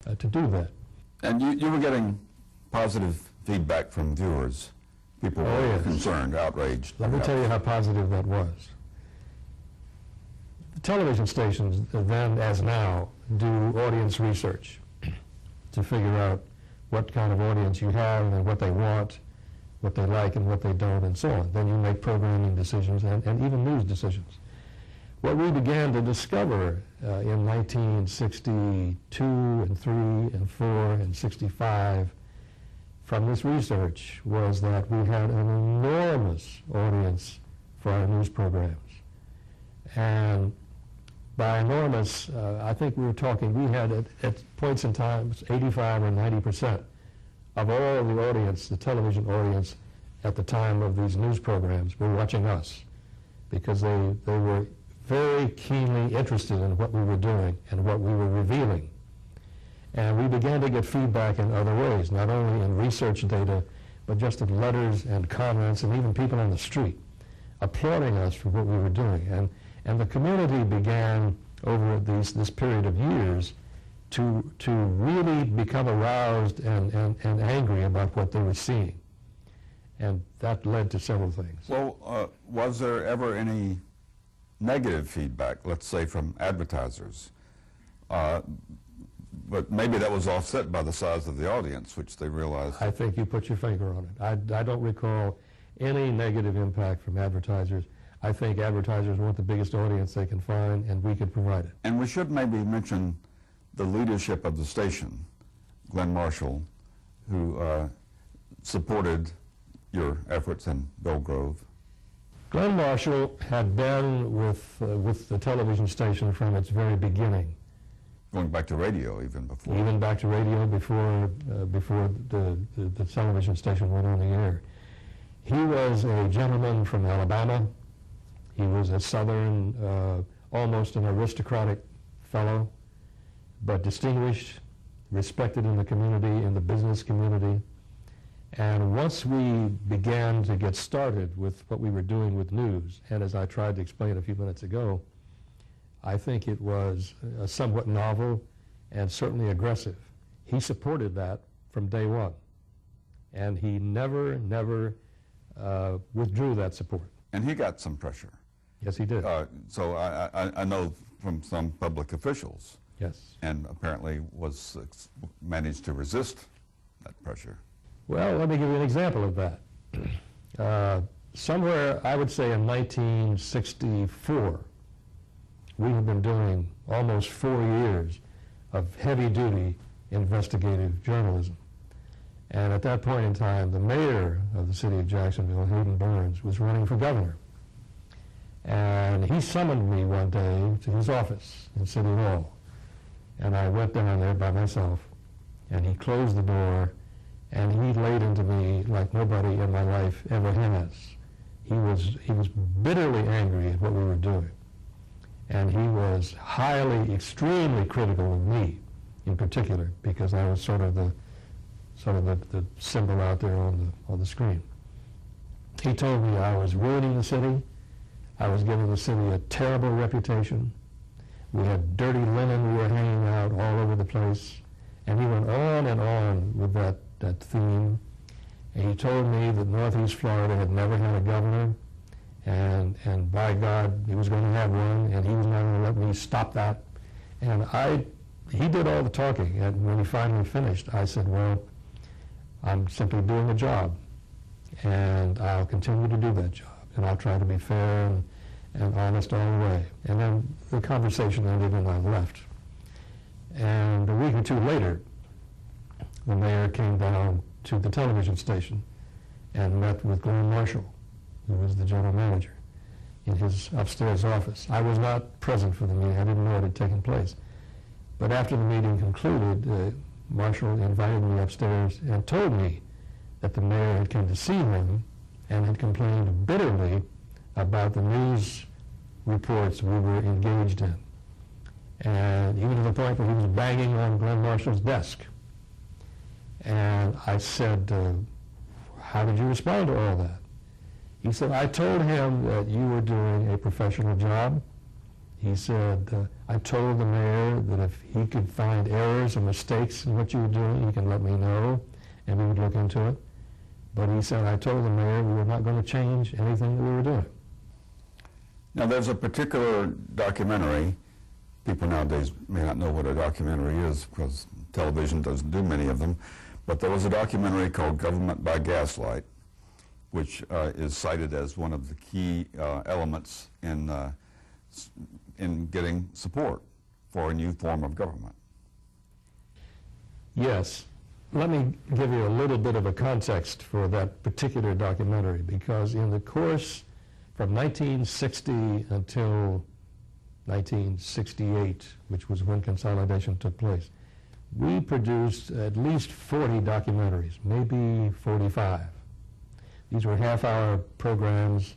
to do that. And you were getting positive feedback from viewers. People were yes. concerned, outraged. Let me tell you how positive that was. The television stations then, as now, do audience research to figure out what kind of audience you have and what they want, what they like and what they don't, and so on. Then you make programming decisions and even news decisions. What we began to discover in 1962 and 3 and 4 and 65 from this research was that we had an enormous audience for our news programs. And by enormous, I think we were talking, we had at points in time 85 or 90% of all the audience, the television audience at the time of these news programs were watching us because they were very keenly interested in what we were doing and what we were revealing. And we began to get feedback in other ways, not only in research data, but just in letters and comments and even people on the street applauding us for what we were doing. And the community began over this period of years to really become aroused and angry about what they were seeing. And that led to several things. Well, was there ever any negative feedback, let's say from advertisers? But maybe that was offset by the size of the audience, which they realized. I think you put your finger on it. I don't recall any negative impact from advertisers. I think advertisers want the biggest audience they can find, and we can provide it. And we should maybe mention the leadership of the station, Glenn Marshall, who supported your efforts in Belle Grove. Glenn Marshall had been with the television station from its very beginning. Going back to radio even before. Even back to radio before the television station went on the air. He was a gentleman from Alabama. He was a Southern, almost an aristocratic fellow, but distinguished, respected in the community, in the business community. And once we began to get started with what we were doing with news, and as I tried to explain a few minutes ago, I think it was somewhat novel and certainly aggressive. He supported that from day one, and he never withdrew that support. And he got some pressure. Yes, he did. So I know from some public officials. Yes. And apparently managed to resist that pressure. Well, let me give you an example of that. Somewhere, I would say in 1964, we had been doing almost 4 years of heavy-duty investigative journalism. And at that point in time, the mayor of the city of Jacksonville, Hayden Burns, was running for governor. And he summoned me one day to his office in City Hall. And I went down there by myself, and he closed the door, and he laid into me like nobody in my life ever has. He was bitterly angry at what we were doing. And he was extremely critical of me in particular, because I was sort of the symbol out there on the screen. He told me I was ruining the city. I was giving the city a terrible reputation. We had dirty linen we were hanging out all over the place. And he went on and on with that theme. And he told me that Northeast Florida had never had a governor, and by God, he was going to have one, and he was not going to let me stop that. And he did all the talking, and when he finally finished, I said, well, I'm simply doing the job, and I'll continue to do that job, and I'll try to be fair and honest all the way. And then the conversation ended, and I left. And a week or two later, the mayor came down to the television station and met with Glenn Marshall, who was the general manager, in his upstairs office. I was not present for the meeting. I didn't know it had taken place. But after the meeting concluded, Marshall invited me upstairs and told me that the mayor had come to see him and had complained bitterly about the news reports we were engaged in. And even to the point where he was banging on Glenn Marshall's desk. And I said, how did you respond to all that? He said, I told him that you were doing a professional job, He said, I told the mayor that if he could find errors or mistakes in what you were doing, he can let me know, and we would look into it. But he said, I told the mayor we were not going to change anything that we were doing. Now, there's a particular documentary. People nowadays may not know what a documentary is because television doesn't do many of them. But there was a documentary called Government by Gaslight, which is cited as one of the key elements in getting support for a new form of government. Yes. Let me give you a little bit of a context for that particular documentary, because in the course from 1960 until 1968, which was when consolidation took place, we produced at least 40 documentaries, maybe 45. These were half-hour programs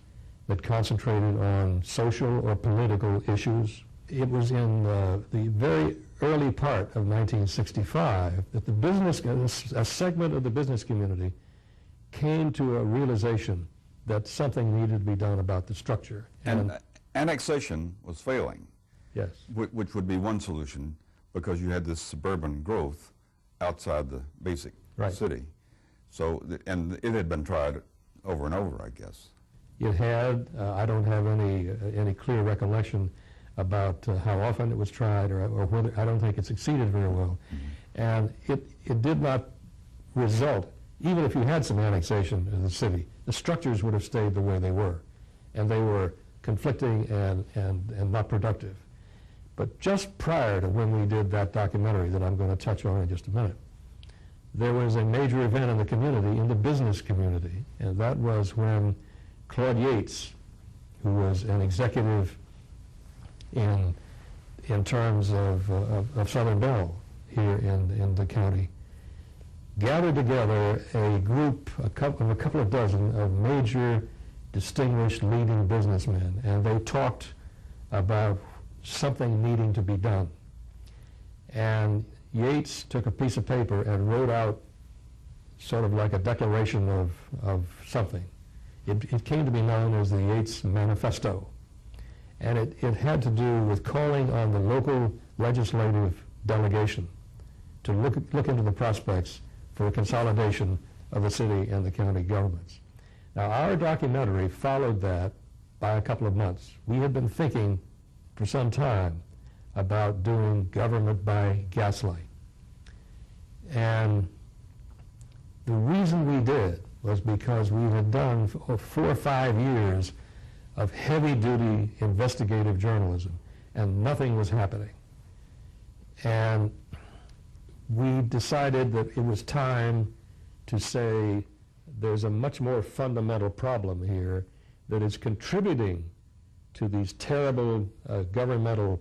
that concentrated on social or political issues. It was in the very early part of 1965 that a segment of the business community came to a realization that something needed to be done about the structure. And annexation was failing. Yes. Which would be one solution, because you had this suburban growth outside the basic city. So, and it had been tried over and over, I guess. It had. I don't have any clear recollection about how often it was tried or whether. I don't think it succeeded very well. Mm-hmm. And it did not result, even if you had some annexation in the city, the structures would have stayed the way they were. And they were conflicting and not productive. But just prior to when we did that documentary that I'm going to touch on in just a minute, there was a major event in the community, in the business community, and that was when Claude Yates, who was an executive in terms of Southern Bell here in the county, gathered together a group, a couple of dozen of major, distinguished, leading businessmen, and they talked about something needing to be done. And Yates took a piece of paper and wrote out sort of like a declaration of something. It came to be known as the Yates Manifesto. And it had to do with calling on the local legislative delegation to look into the prospects for a consolidation of the city and the county governments. Now, our documentary followed that by a couple of months. We had been thinking for some time about doing government by gaslight. And the reason we did was because we had done 4 or 5 years of heavy-duty investigative journalism, and nothing was happening. And we decided that it was time to say there's a much more fundamental problem here that is contributing to these terrible governmental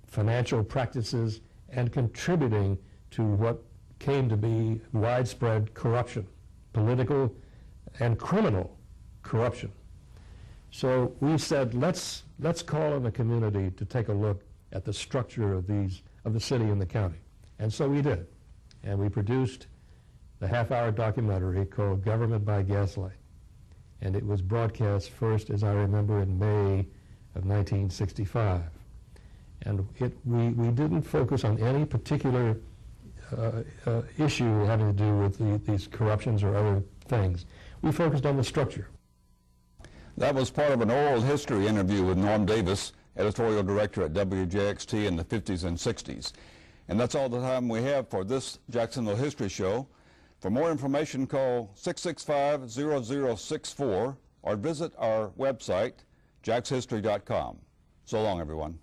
financial practices and contributing to what came to be widespread corruption, political and criminal corruption. So we said, let's call on the community to take a look at the structure of the city and the county. And so we did. And we produced the half-hour documentary called Government by Gaslight. And it was broadcast first, as I remember, in May of 1965. And we didn't focus on any particular issue having to do with these corruptions or other things. We focused on the structure. That was part of an oral history interview with Norm Davis, editorial director at WJXT in the 50s and 60s. And that's all the time we have for this Jacksonville History Show. For more information, call 665-0064 or visit our website, jackshistory.com. So long, everyone.